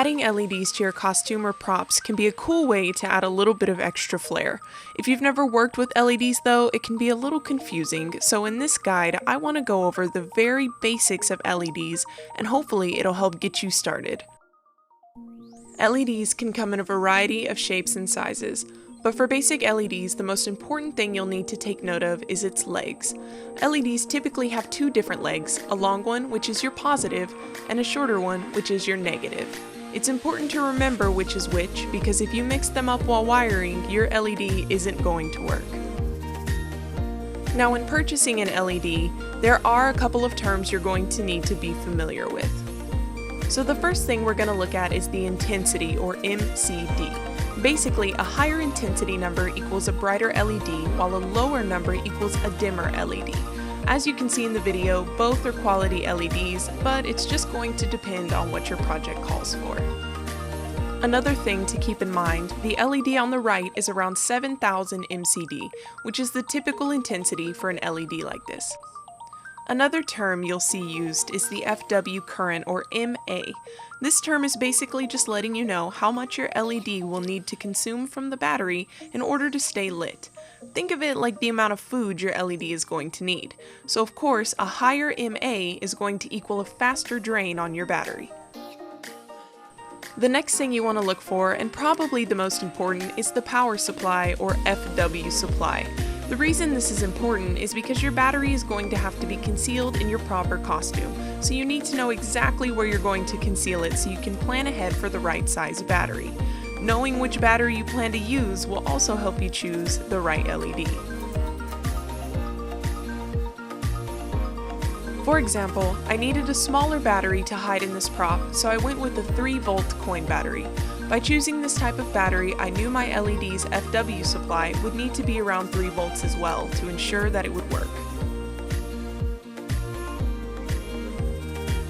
Adding LEDs to your costume or props can be a cool way to add a little bit of extra flair. If you've never worked with LEDs though, it can be a little confusing, so in this guide, I want to go over the very basics of LEDs, and hopefully it'll help get you started. LEDs can come in a variety of shapes and sizes, but for basic LEDs, the most important thing you'll need to take note of is its legs. LEDs typically have two different legs, a long one, which is your positive, and a shorter one, which is your negative. It's important to remember which is which, because if you mix them up while wiring, your LED isn't going to work. Now, when purchasing an LED, there are a couple of terms you're going to need to be familiar with. So the first thing we're going to look at is the intensity, or MCD. Basically, a higher intensity number equals a brighter LED, while a lower number equals a dimmer LED. As you can see in the video, both are quality LEDs, but it's just going to depend on what your project calls for. Another thing to keep in mind, the LED on the right is around 7,000 MCD, which is the typical intensity for an LED like this. Another term you'll see used is the FW current, or MA. This term is basically just letting you know how much your LED will need to consume from the battery in order to stay lit. Think of it like the amount of food your LED is going to need. So of course, a higher MA is going to equal a faster drain on your battery. The next thing you want to look for, and probably the most important, is the power supply, or FW supply. The reason this is important is because your battery is going to have to be concealed in your proper costume, so you need to know exactly where you're going to conceal it so you can plan ahead for the right size battery. Knowing which battery you plan to use will also help you choose the right LED. For example, I needed a smaller battery to hide in this prop, so I went with a 3-volt coin battery. By choosing this type of battery, I knew my LED's FW supply would need to be around 3 volts as well to ensure that it would work.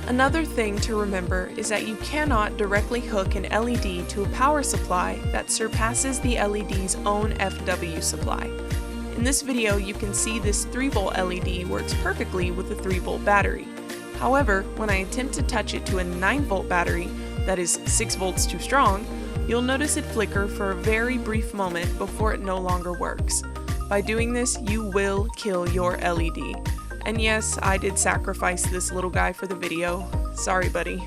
Another thing to remember is that you cannot directly hook an LED to a power supply that surpasses the LED's own FW supply. In this video, you can see this 3-volt LED works perfectly with a 3-volt battery. However, when I attempt to touch it to a 9-volt battery, that is 6 volts too strong, you'll notice it flicker for a very brief moment before it no longer works. By doing this, you will kill your LED. And yes, I did sacrifice this little guy for the video. Sorry, buddy.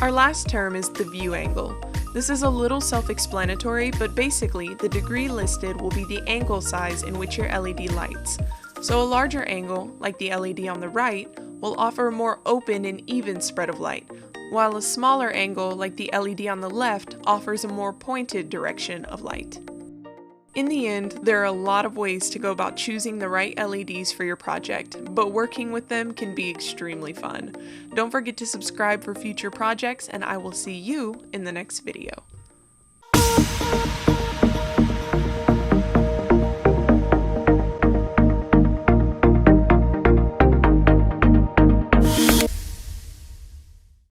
Our last term is the view angle. This is a little self-explanatory, but basically the degree listed will be the angle size in which your LED lights. So a larger angle, like the LED on the right, will offer a more open and even spread of light, while a smaller angle, like the LED on the left, offers a more pointed direction of light. In the end, there are a lot of ways to go about choosing the right LEDs for your project, but working with them can be extremely fun. Don't forget to subscribe for future projects, and I will see you in the next video.